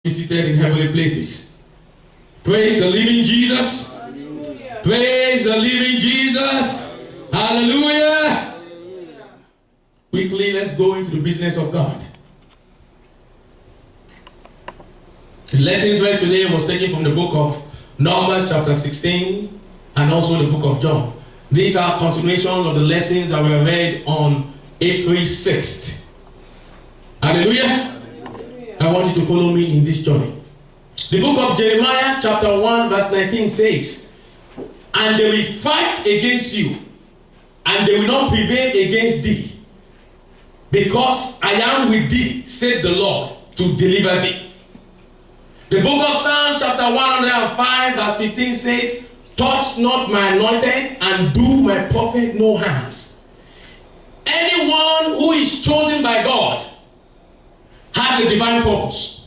Is seated in heavenly places. Praise the living Jesus. Hallelujah. Praise the living Jesus. Hallelujah. Hallelujah. Quickly, let's go into the business of God. The lessons read today was taken from the book of Numbers chapter 16 and also the book of John. These are continuations of the lessons that were read on April 6th. Hallelujah. I want you to follow me in this journey. The book of Jeremiah chapter 1 verse 19 says, "And they will fight against you, and they will not prevail against thee, because I am with thee, said the Lord, to deliver thee." The book of Psalms chapter 105 verse 15 says, "Touch not my anointed, and do my prophet no harms." Anyone who is chosen by God has a divine purpose.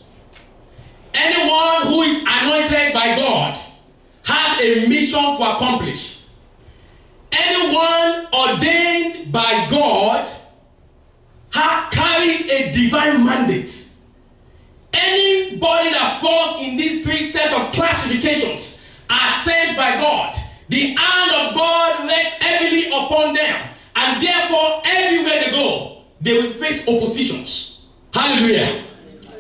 Anyone who is anointed by God has a mission to accomplish. Anyone ordained by God carries a divine mandate. Anybody that falls in these three sets of classifications are sent by God. The hand of God rests heavily upon them, and therefore everywhere they go, they will face oppositions. Hallelujah.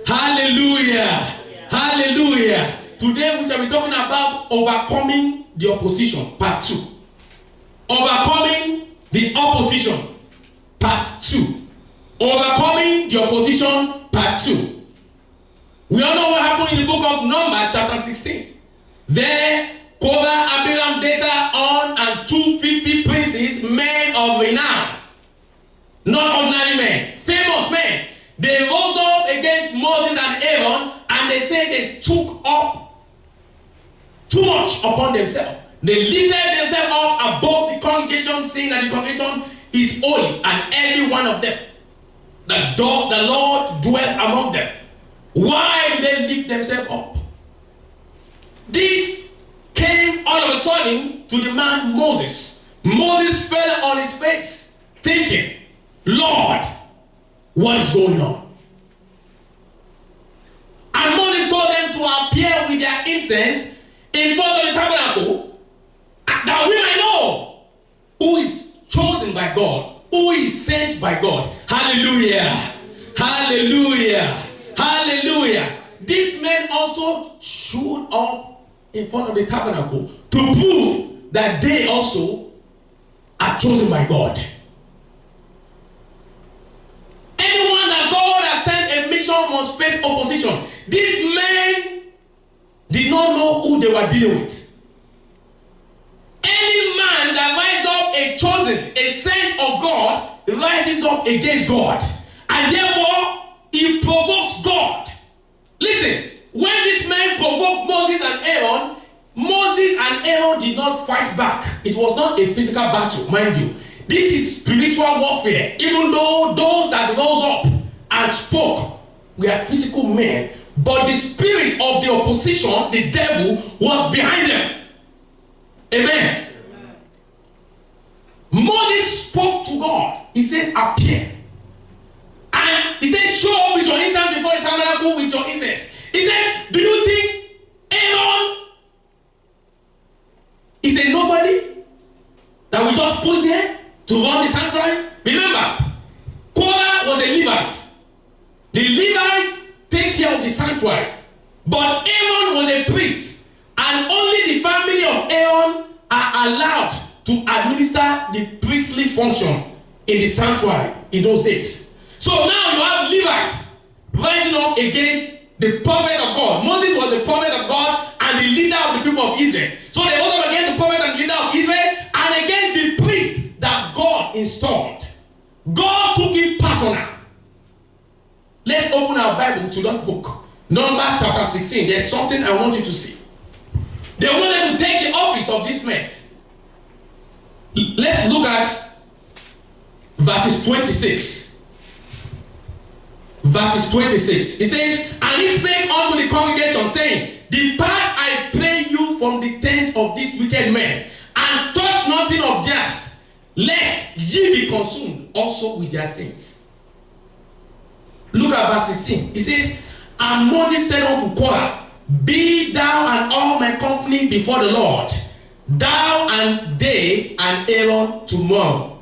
Hallelujah. Hallelujah. Today we shall be talking about overcoming the opposition, part 2. Overcoming the opposition, part 2. Overcoming the opposition, part 2. We all know what happened in the book of Numbers chapter 16. There, Korah, Abiram, Dathan, On, and 250 princes, men of renown. Not ordinary men, famous men. They rose up against Moses and Aaron, and they said they took up too much upon themselves. They lifted themselves up above the congregation, saying that the congregation is holy, and every one of them, the Lord dwells among them. Why did they lift themselves up? This came all of a sudden to the man Moses. Moses fell on his face, thinking, "Lord, what is going on?" And Moses told them to appear with their incense in front of the tabernacle, that we might know who is chosen by God, who is sent by God. Hallelujah. Hallelujah. Hallelujah. These men also showed up in front of the tabernacle to prove that they also are chosen by God. Anyone that God has sent a mission must face opposition. These men did not know who they were dealing with. Any man that rises up a chosen, a saint of God, rises up against God. And therefore, he provokes God. Listen, when this man provoked Moses and Aaron did not fight back. It was not a physical battle, mind you. This is spiritual warfare. Even though those that rose up and spoke were physical men, but the spirit of the opposition, the devil, was behind them. Amen. Moses spoke to God. He said, "Appear." And he said, "Show up with your incense before the tabernacle with your incense." He said, "Do you think Aaron is a nobody that we just put there to run the sanctuary?" Remember, Korah was a Levite. The Levites take care of the sanctuary. But Aaron was a priest. And only the family of Aaron are allowed to administer the priestly function in the sanctuary in those days. So now you have Levites rising up against the prophet of God. Moses was the prophet of God and the leader of the people of Israel. So they rose up against the prophet and the leader of Israel and against the priest that God installed. God took it personal. Let's open our Bible to that book. Numbers chapter 16. There's something I want you to see. They wanted to take the office of this man. Let's look at verses 26. Verses 26. It says, "And he spake unto the congregation, saying, Depart, I pray you, from the tent of these wicked men, and touch nothing of theirs, lest ye be consumed also with their sins." Look at verse 16. It says, And Moses said unto Korah, be thou and all my company before the Lord, thou and they and Aaron tomorrow.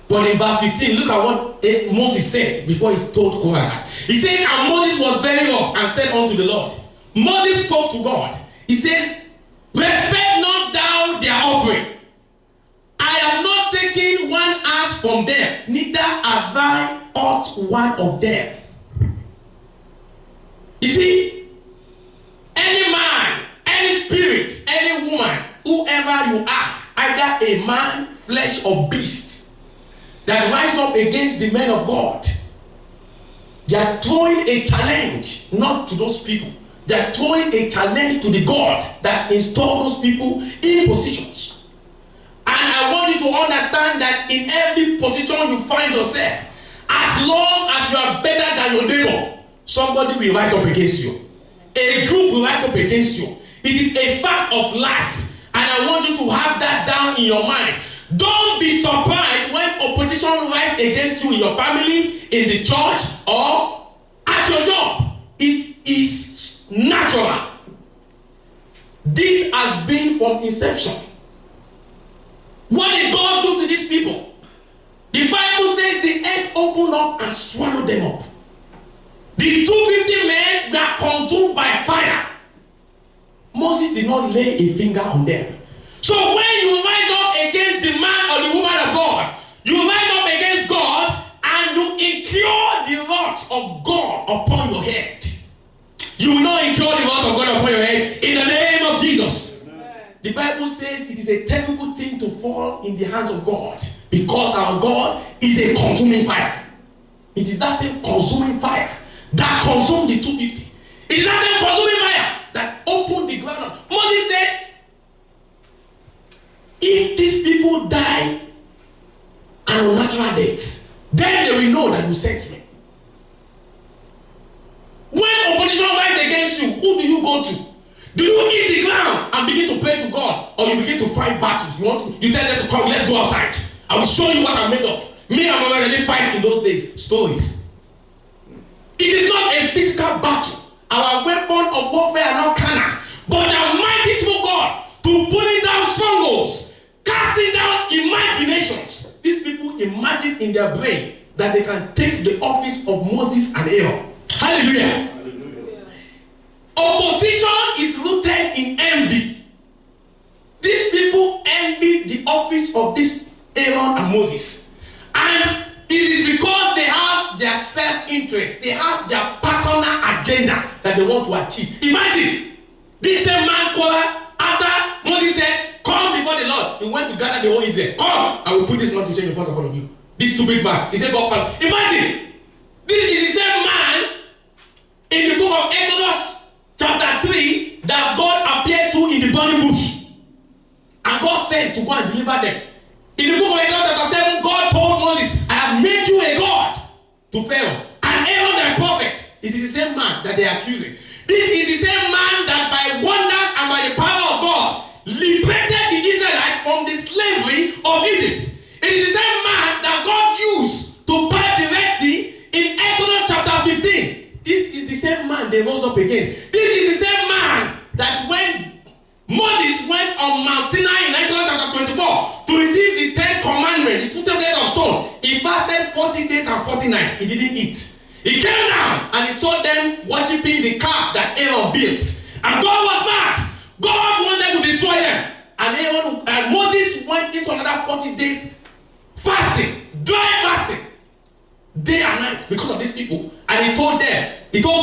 But in verse 15, look at what Moses said before he told Korah. He says, and Moses was very wroth and said unto the Lord. Moses spoke to God. He says, respect not thou their offering. I have not taken one ass from them, neither have I aught one of them. You see, any man, any spirit, any woman, whoever you are, either a man, flesh, or beast, that rise up against the men of God, they are throwing a challenge, not to those people. They are throwing a challenge to the God that installed those people in positions. And I want you to understand that in every position you find yourself, as long as you are better than your neighbor, somebody will rise up against you. A group will rise up against you. It is a fact of life. And I want you to have that down in your mind. Don't be surprised when opposition rises against you in your family, in the church, or at your job. It is natural. This has been from inception. What did God do to these people? The Bible says the earth opened up and swallowed them up. The 250 men were consumed by fire. Moses did not lay a finger on them. So when you rise up against the man or the woman of God, you rise up against God and you incur the wrath of God upon your head. You will not incur the wrath of God upon your head in the name of Jesus. Amen. The Bible says it is a terrible thing to fall in the hands of God, because our God is a consuming fire. It is that same consuming fire that consumed the 250. It is that same consuming fire that opened the ground up. Moses said, if these people die an unnatural death, then they will know that you sent me. When opposition rises against you, who do you go to? Do you hit the ground and begin to pray to God, or you begin to fight battles? You tell them to come, let's go outside. I will show you what I'm made of. Me and Mama really fight in those days. Stories. It is not a physical battle. Our weapon of warfare are not carnal, but are mighty through God to pulling down strongholds, casting down imaginations. These people imagine in their brain that they can take the office of Moses and Aaron. Hallelujah. Hallelujah. Opposition is rooted in envy. These people envy the office of this Aaron and Moses. And it is because they have their self-interest. They have their personal agenda that they want to achieve. Imagine, this same man, Korah, after Moses said, come before the Lord, he went to gather the whole Israel. Come, I will put this man to shame in front of all of you. This stupid man. He said, God, come. Imagine, this is the same man in the book of Exodus chapter 3 that God appeared to in the burning bush. And God said to go and deliver them. In the book of Exodus chapter 7, God told Moses, I have made you a God to Pharaoh. And Aaron thy prophet. It is the same man that they are accusing. This is the same man that by wonders and by the power of God liberated the Israelites from the slavery of Egypt. It is the same man that God used to part the Red Sea in Exodus chapter 15. This is the same man they rose up against. This is the same man that when Moses went on Mount Sinai in Exodus chapter 24 to receive the 10 commandments, the 2 tablets of stone, he fasted 40 days and 40 nights. He didn't eat. He came down and he saw them worshiping the calf that Aaron built. And God was mad. God wanted to destroy them. And Moses went into another 40 days fasting, dry fasting, day and night because of these people. And he told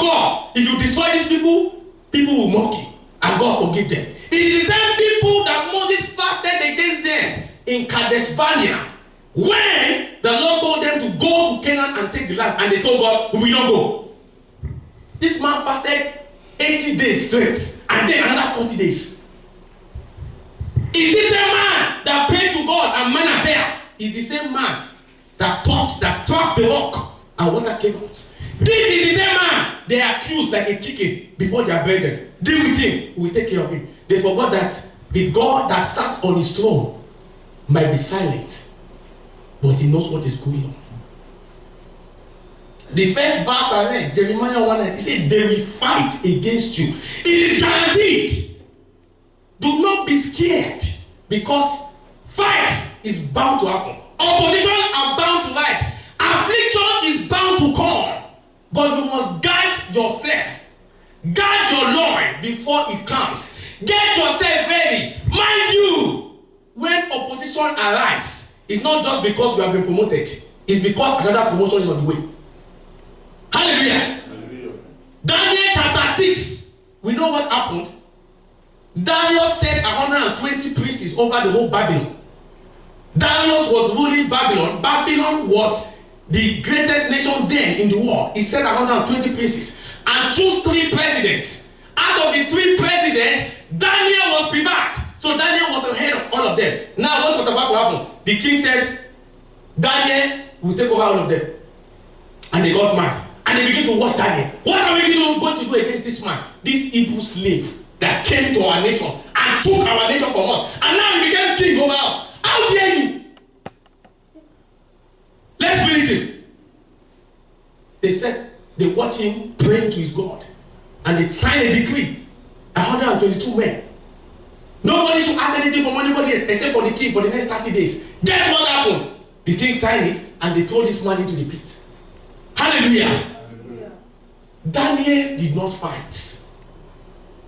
God, if you destroy these people, people will mock you. And God forgive them. It is the same people that Moses fasted against them in Kadesh Barnea, when the Lord told them to go to Canaan and take the land, and they told God, we will not go. This man fasted 80 days straight, and then another 40 days. Is this same man that prayed to God and manna fell? Is the same man that struck the rock and water came out. This is the same man they accused like a chicken before they are buried. Deal with him, we will take care of him. They forgot that the God that sat on his throne might be silent, but he knows what is going on. The first verse I read, Jeremiah 1:9, it said, they will fight against you. It is guaranteed. Do not be scared, because fight is bound to happen. Opposition are bound to rise. Affliction is bound to come. But you must guard yourself. Guard your loin before it comes. Get yourself ready. Mind you, when opposition arises, it's not just because you have been promoted. It's because another promotion is on the way. Hallelujah. Hallelujah. Daniel chapter 6. We know what happened. Daniel set 120 princes over the whole Babylon. Darius was ruling Babylon. Babylon was the greatest nation then in the world. He set 120 princes and chose 3 presidents. Out of the 3 presidents, Daniel was preferred. So Daniel was ahead of all of them. Now what was about to happen? The king said, Daniel will take over all of them. And they got mad. And they began to watch Daniel. What are we going to do against this man? This Hebrew slave that came to our nation and took our nation from us. And now he became king over us. How dare you? Let's finish him. They said they watched him praying to his God. And they signed a decree. 122 men. Nobody should ask anything from anybody else except for the king for the next 30 days. Guess what happened? The king signed it and they threw this man into the pit. Hallelujah. Hallelujah. Daniel did not fight.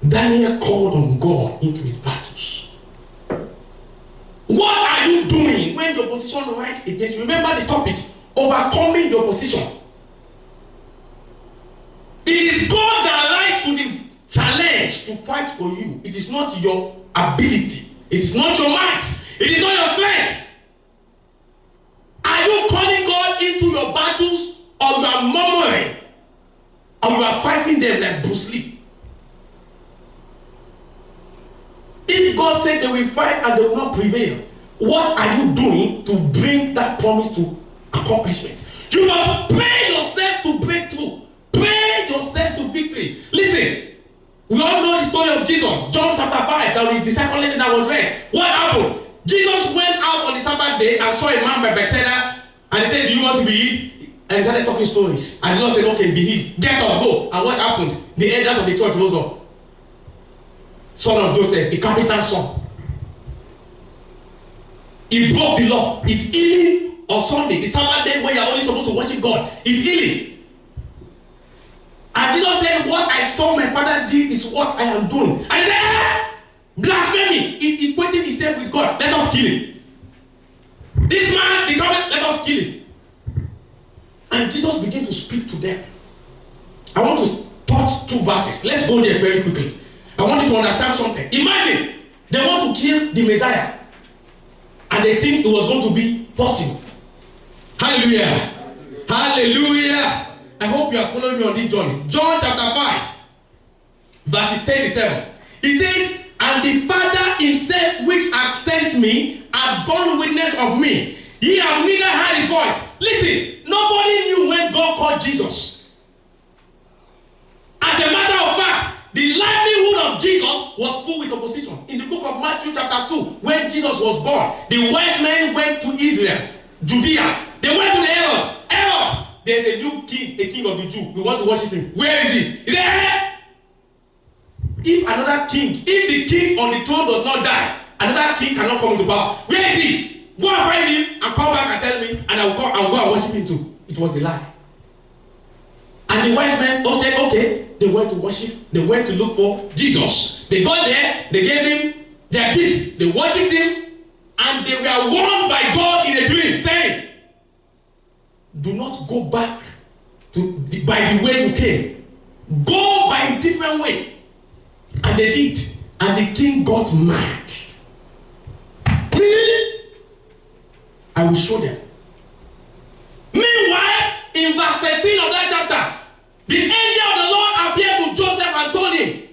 Daniel called on God into his battles. What are you doing when the opposition rises against you? Remember the topic, overcoming the opposition. It is God that rises to the challenge to fight for you. It is not your ability. It is not your might. It is not your strength. Are you calling God into your battles, or you are murmuring, or you are fighting them like Bruce Lee? If God said they will fight and they will not prevail, what are you doing to bring that promise to accomplishment? You must pray yourself to breakthrough. Pray yourself to victory. Listen, we all know the story of Jesus. John chapter 5, that was the second lesson that was read. What happened? Jesus went out on the Sabbath day and saw a man by Bethesda, and he said, do you want to be healed? And he started talking stories. And Jesus said, okay, be healed. Get up, go. And what happened? The elders of the church rose up. Son of Joseph, a carpenter's son. He broke the law. He's healing on Sunday, the Sabbath day when you're only supposed to worship God. He's healing. And Jesus said, what I saw my father did is what I am doing. And he said, blasphemy. He's equating himself with God. Let us kill him. This man, the covenant, let us kill him. And Jesus began to speak to them. I want to touch 2 verses. Let's go there very quickly. I want you to understand something. Imagine they want to kill the Messiah and they think it was going to be possible. Hallelujah. Hallelujah. Hallelujah. I hope you are following me on this journey. John chapter 5, verses 37. It says, and the Father himself which has sent me hath borne witness of me. Ye have neither heard his voice. Listen, nobody knew when God called Jesus. As a matter of fact, the livelihood of Jesus was full with opposition. In the book of Matthew chapter 2, when Jesus was born, the wise men went to Israel, Judea. They went to the Herod. Herod, there's a new king, a king of the Jews. We want to worship him. Where is he? He said, hey! If another king, if the king on the throne does not die, another king cannot come into power. Where is he? Go and find him and come back and tell me, and I will go and worship him too. It was a lie. And the wise men all said, okay. They went to worship. They went to look for Jesus. They got there. They gave him their gifts. They worshipped him. And they were warned by God in a dream, saying, do not go back by the way you came. Go by a different way. And they did. And the king got mad. Really? I will show them. Meanwhile, in verse 13 of that chapter, the angel of the Lord appeared to Joseph and told him,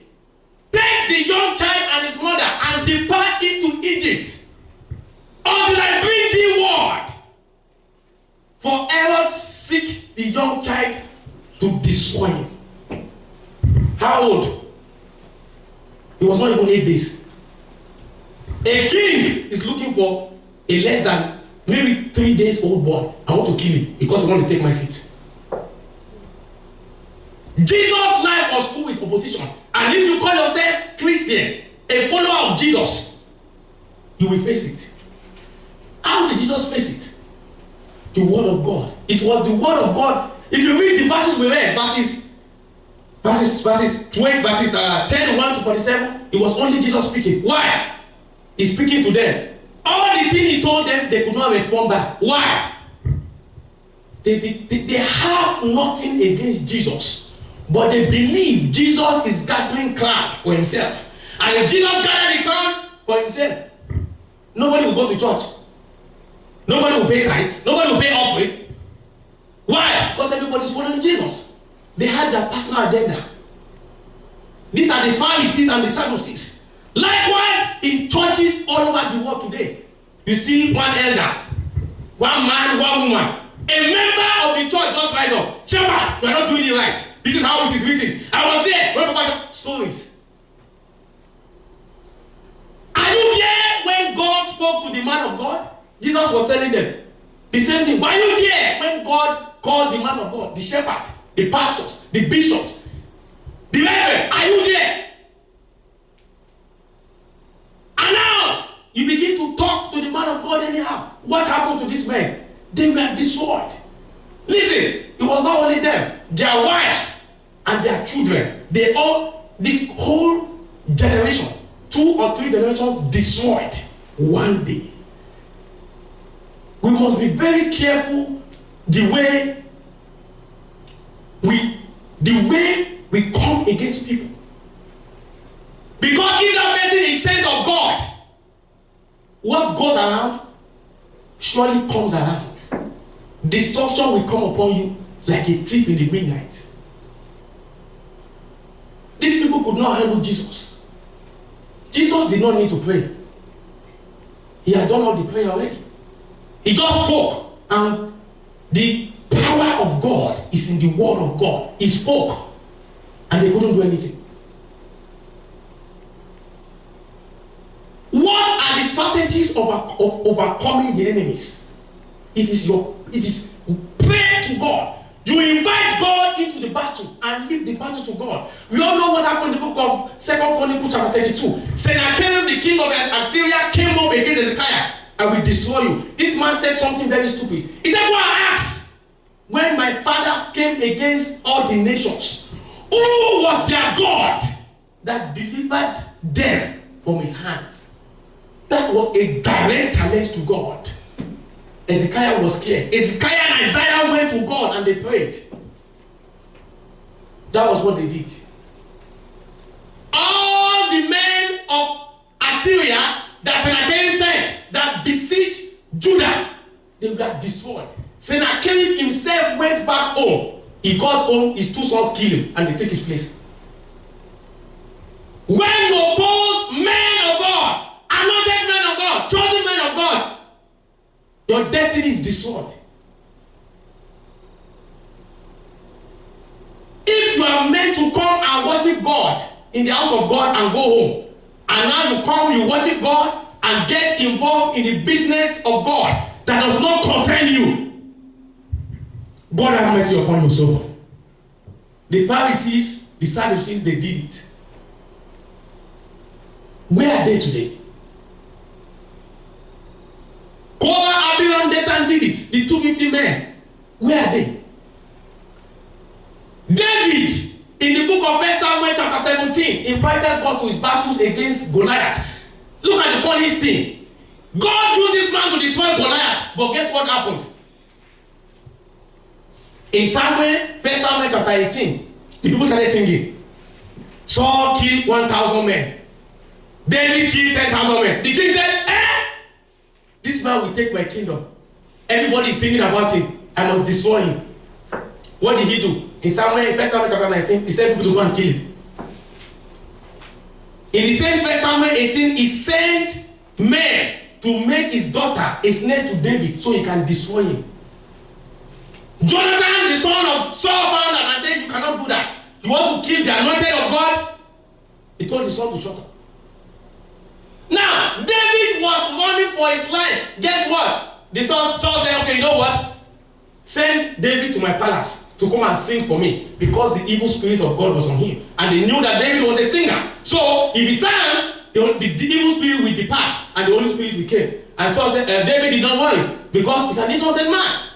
take the young child and his mother and depart into Egypt until I bring thee word. For Herod seek the young child to destroy him. How old? He was not even 8 days. A king is looking for a less than maybe 3 days old boy. I want to kill him because he wants to take my seat. Jesus' life was full with opposition. And if you call yourself Christian, a follower of Jesus, you will face it. How did Jesus face it? The word of God. It was the word of God. If you read the verses we read, verses 10, 1 to 47, it was only Jesus speaking. Why? He's speaking to them. All the things he told them, they could not respond back. Why? They have nothing against Jesus, but they believe Jesus is gathering crowd for himself. And if Jesus gathered the crowd for himself, nobody will go to church. Nobody will pay tithes. Nobody will pay offering. Why? Because everybody is following Jesus. They had their personal agenda. These are the Pharisees and the Sadducees. Likewise, in churches all over the world today, you see one elder, one man, one woman. A member of the church just rise up. Shepherd, we are not doing it right. This is how it is written. I was there when people stories. Are you there when God spoke to the man of God? Jesus was telling them the same thing. Were you there when God called the man of God, the shepherd, the pastors, the bishops, the reverend? Are you there? And now you begin to talk to the man of God anyhow. What happened to this man? They were destroyed. Listen, it was not only them, their wives and their children. The whole generation, 2 or 3 generations destroyed one day. We must be very careful the way we come against people. Because if that person is sent of God, what goes around surely comes around. Destruction will come upon you like a thief in the midnight. These people could not handle Jesus. Jesus did not need to pray. He had done all the prayer already. He just spoke, and the power of God is in the word of God. He spoke, and they couldn't do anything. What are the strategies of overcoming the enemies? It is pray to God. You invite God into the battle and leave the battle to God. We all know what happened in the book of 2 Chronicles chapter 32. Sennacherib, the king of Assyria, came up against Hezekiah and will destroy you. This man said something very stupid. He said, go and ask, when my fathers came against all the nations, who was their God that delivered them from his hands? That was a direct challenge to God. Hezekiah was scared. Hezekiah and Isaiah went to God and they prayed. That was what they did. All the men of Assyria that Sennacherib sent that besieged Judah, they were destroyed. Sennacherib himself went back home. He got home, his 2 sons killed him, and they take his place. When you oppose men of God, anointed men of God, chosen men of God, your destiny is destroyed. If you are meant to come and worship God in the house of God and go home, and now you come, you worship God and get involved in the business of God that does not concern you, God have mercy upon your soul. The Pharisees, the Sadducees, they did it. Where are they today? Korah, Abiram, Dathan did it. The 250 men. Where are they? David, in the book of 1 Samuel chapter 17, invited God to his battles against Goliath. Look at the funniest thing. God used this man to destroy Goliath. But guess what happened? In 1 Samuel chapter 18, the people started singing. Saul killed 1,000 men. David killed 10,000 men. The king said, this man will take my kingdom. Everybody is singing about him. I must destroy him. What did he do? In 1 Samuel chapter 19, he sent people to go and kill him. In the same 1 Samuel 18, he sent men to make his daughter a snare to David so he can destroy him. Jonathan, the son of Saul, found out and said, you cannot do that. You want to kill the anointed of God? He told his son to shut up. Now, David was running for his life. Guess what? The Saul said, okay, you know what? Send David to my palace. to come and sing for me, because the evil spirit of God was on him. And they knew that David was a singer. So if he sang, the evil spirit will depart and the Holy Spirit will come. And so David did not want him, because he's an innocent man.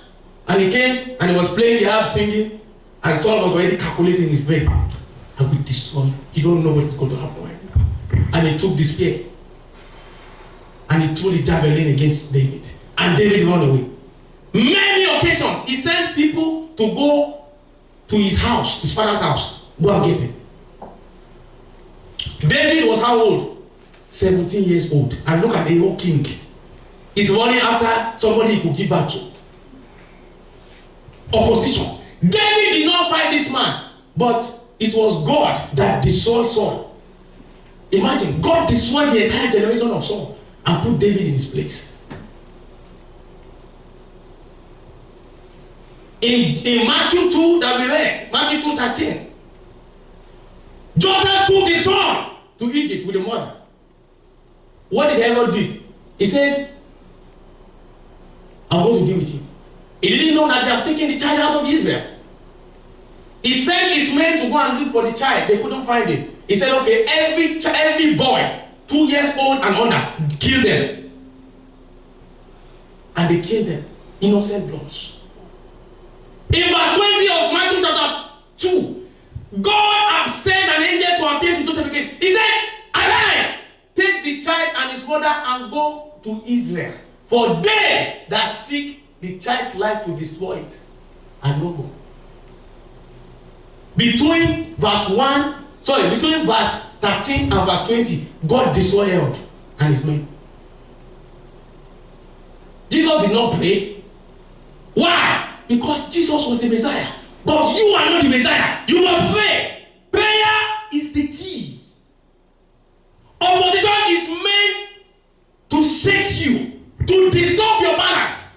And he came and he was playing the harp, singing, and Saul was already calculating his brain. And with this one, you don't know what is going to happen right now. And he took the spear and he threw the javelin against David. And David ran away. Many occasions, he sent people to go to his house, his father's house, go and get him. David was how old? 17 years old. And look at the old king. He's running after somebody he could give back to. Opposition. David did not fight this man, but it was God that destroyed Saul. Imagine, God destroyed the entire generation of Saul and put David in his place. In Matthew 2 that we read, Matthew 2:13, Joseph took his son to Egypt with the mother. What did Herod do? He says, I'm going to deal with you. He didn't know that they have taken the child out of Israel. He sent his men to go and look for the child. They couldn't find him. He said, okay, every boy, 2 years old and under, kill them. And they killed them. Innocent bloods. In verse 20 of Matthew chapter 2, God had sent an angel to appear to Joseph again. He said, arise, take the child and his mother and go to Israel. For they that seek the child's life to destroy it are no more. Between verse 13 and verse 20, God destroyed Herod and his men. Jesus did not pray. Why? Because Jesus was the Messiah. But you are not the Messiah. You must pray. Prayer is the key. Opposition is meant to shake you, to disturb your balance.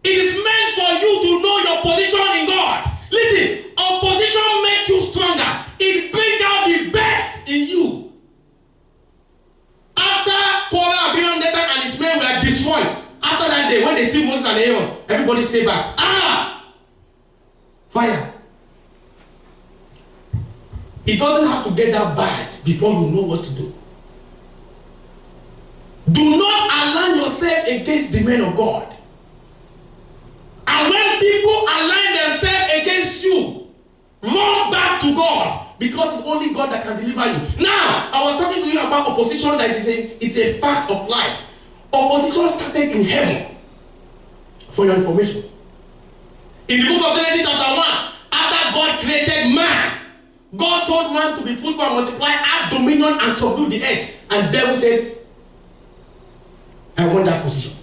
It is meant for you to know your position in God. Listen, opposition makes you stronger. It brings out the best in you. After Korah, Abiram, Dathan, and his men were destroyed, after that day, when they see Moses and Aaron, everybody stay back. Fire. It doesn't have to get that bad before you know what to do. Do not align yourself against the men of God. And when people align themselves against you, run back to God, because it's only God that can deliver you. Now, I was talking to you about opposition that it's a fact of life. Opposition started in heaven. For your information. In the book of Genesis chapter 1, after God created man, God told man to be fruitful and multiply, have dominion and subdue the earth. And the devil said, I want that position.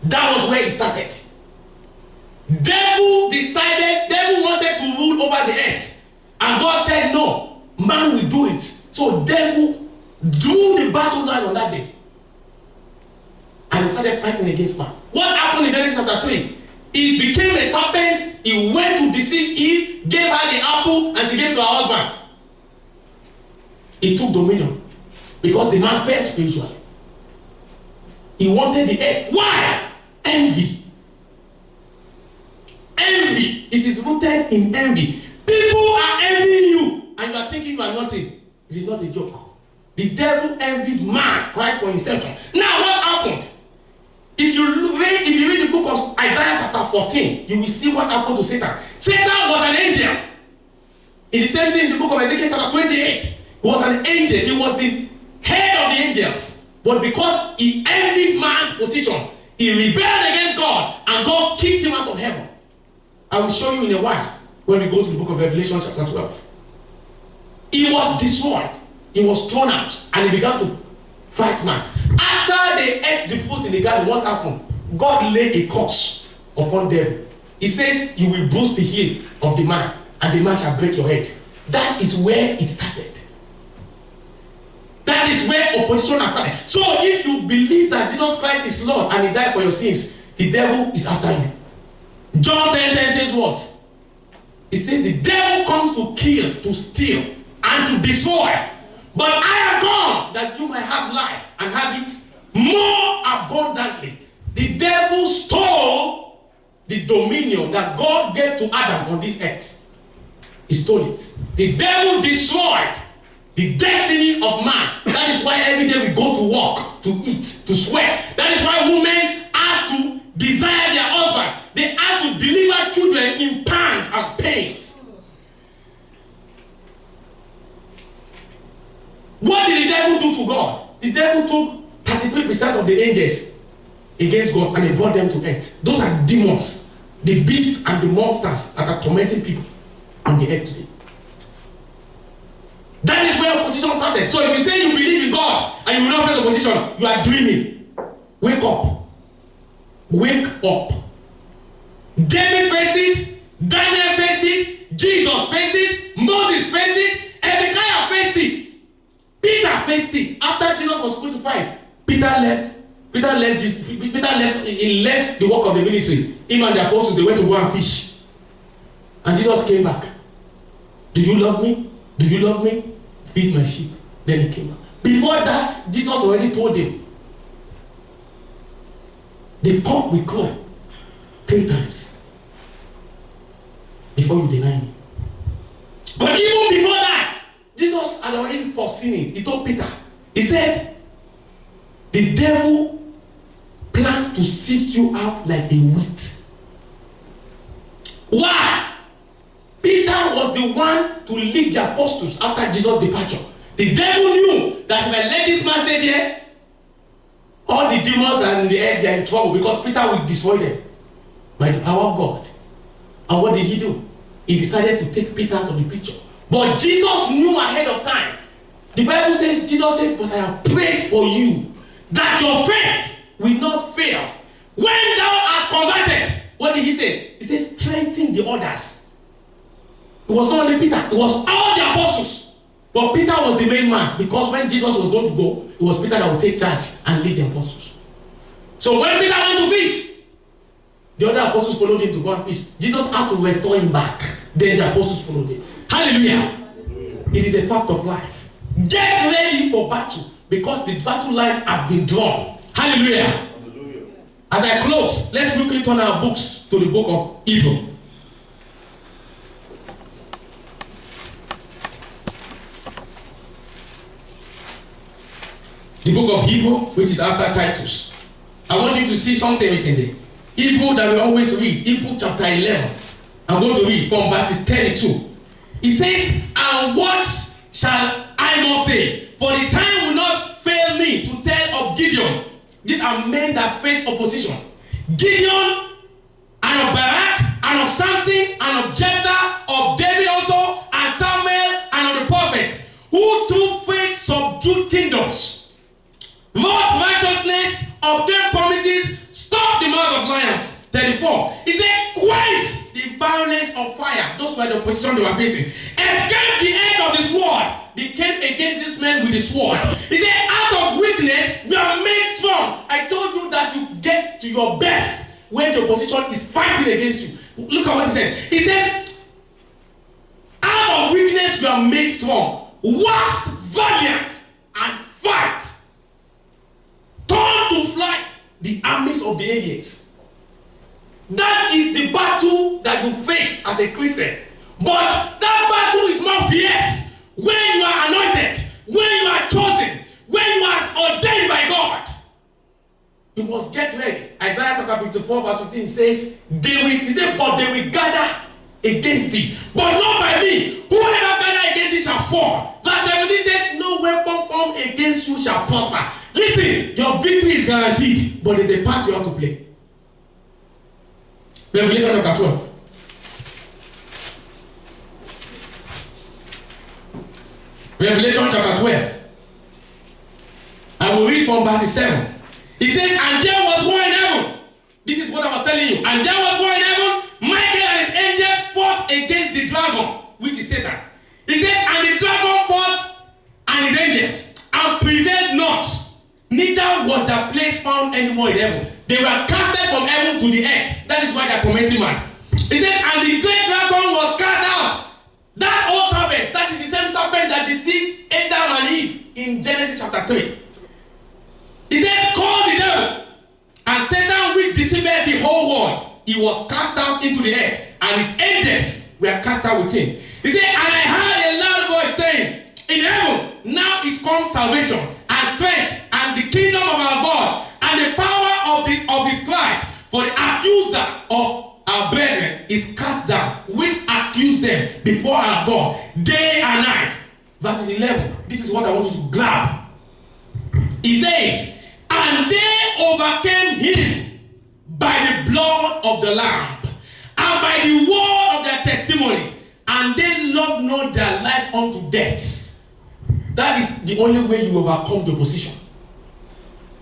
That was where it started. Devil wanted to rule over the earth. And God said, no, man will do it. So devil drew the battle line on that day. And he started fighting against man. What happened in Genesis chapter 3? He became a serpent. He went to deceive Eve, gave her the apple, and she gave to her husband. He took dominion because the man fell spiritually. He wanted the earth. Why? Envy. Envy. It is rooted in envy. People are envying you, and you are thinking you are nothing. It is not a joke. The devil envied man right from inception. Now, what happened? If you read the book of Isaiah chapter 14, you will see what happened to Satan. Satan was an angel. In the same thing in the book of Ezekiel chapter 28, he was an angel. He was the head of the angels. But because he envied man's position, he rebelled against God, and God kicked him out of heaven. I will show you in a while when we go to the book of Revelation chapter 12. He was destroyed. He was thrown out, and he began to fight man. After they ate the fruit in the garden, what happened? God laid a curse upon them. He says, you will bruise the heel of the man, and the man shall break your head. That is where it started. That is where opposition has started. So if you believe that Jesus Christ is Lord and he died for your sins, the devil is after you. John 10:10 says what? It says the devil comes to kill, to steal, and to destroy. But I am come that you might have life and have it more abundantly. The devil stole the dominion that God gave to Adam on this earth. He stole it. The devil destroyed the destiny of man. That is why every day we go to work, to eat, to sweat. That is why women have to desire their husband. They have to deliver children in pangs and pains. What did the devil do to God? The devil took 33% of the angels against God and he brought them to earth. Those are demons, the beasts and the monsters that are tormenting people on the earth today. That is where opposition started. So if you say you believe in God and you will not face opposition, you are dreaming. Wake up. Wake up. David faced it, Daniel faced it, Jesus faced it, Moses faced it, Ezekiel faced it, Peter faced it. After Jesus was crucified, Peter left. He left the work of the ministry. Him and the apostles, they went to go and fish. And Jesus came back. Do you love me? Do you love me? Feed my sheep. Then he came back. Before that, Jesus already told him, the cock will crow 3 times before you deny me. But even before that, Jesus had already foreseen it. He told Peter, he said, the devil planned to sift you out like a wheat. Why? Peter was the one to lead the apostles after Jesus' departure. The devil knew that if I let this man stay there, all the demons and the earth, they are in trouble because Peter will destroy them by the power of God. And what did he do? He decided to take Peter out of the picture. But Jesus knew ahead of time. The Bible says, Jesus said, but I have prayed for you that your faith will not fail. When thou art converted, what did he say? He says, strengthen the others. It was not only Peter, it was all the apostles. But Peter was the main man because when Jesus was going to go, it was Peter that would take charge and lead the apostles. So when Peter went to fish, the other apostles followed him to go and fish. Jesus had to restore him back. Then the apostles followed him. Hallelujah. Hallelujah. It is a fact of life. Get ready for battle because the battle line has been drawn. Hallelujah. Hallelujah. As I close, let's quickly turn our books to the book of Hebrews. The book of Hebrews, which is after Titus. I want you to see something written there. Hebrews that we always read. Hebrews chapter 11. I'm going to read from verses 32. It says, and what shall I not say? For the time will not fail me to tell of Gideon. These are men that face opposition. Gideon, and of Barak, and of Samson, and of Jephthah, of David also, and Samuel, and of the prophets, who through faith subdued kingdoms, wrought righteousness, obtained promises, stopped the mouth of lions. 34. He said, quench the violence of fire. Those were the opposition they were facing. Escape the edge of the sword. They came against this man with the sword. He said, out of weakness, we are made strong. I told you that you get to your best when the opposition is fighting against you. Look at what he said. He says, out of weakness, we are made strong. Wax valiant and fight. Turn to flight the armies of the aliens. That is the battle that you face as a Christian. But that battle is more fierce when you are anointed, when you are chosen, when you are ordained by God. You must get ready. Isaiah chapter 54 verse 15 says, but they will gather against thee, but not by me. Whoever gather against thee shall fall. Verse 17 says, no weapon formed against you shall prosper. Listen, your victory is guaranteed, but there's a part you have to play. Revelation chapter 12. Revelation chapter 12. I will read from verse 7. He says, and there was war in heaven. This is what I was telling you. And there was war in heaven. Michael and his angels fought against the dragon, which is Satan. He says, and the dragon fought and his angels, and prevailed not. Neither was their place found anymore in heaven. They were casted from heaven to the earth. That is why they are tormenting man. He says, and the great dragon was cast out. That old serpent, that is the same serpent that deceived Adam and Eve in Genesis chapter 3. He says, call the devil, and Satan will deceive the whole world. he was cast out into the earth, and his angels were cast out with him. He said, and I heard a loud voice saying, in heaven now is come salvation and strength and the kingdom of our God and the power of his Christ. For the accuser of our brethren is cast down, which accused them before our God day and night. Verses 11. This is what I want you to grab. He says, and they overcame him by the blood of the Lamb and by the word of their testimonies, and they loved not their life unto death. That is the only way you overcome the opposition.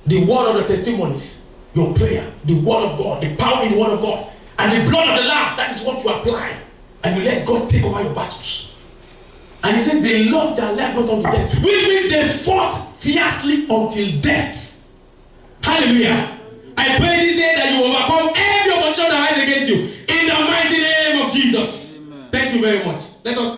The word of the testimonies, your prayer, the word of God, the power in the word of God, and the blood of the Lamb. That is what you apply, and you let God take over your battles. And he says they loved their life not unto death, which means they fought fiercely until death. Hallelujah. I pray this day that you overcome every opposition that rises against you in the mighty name of Jesus. Amen. Thank you very much. Let us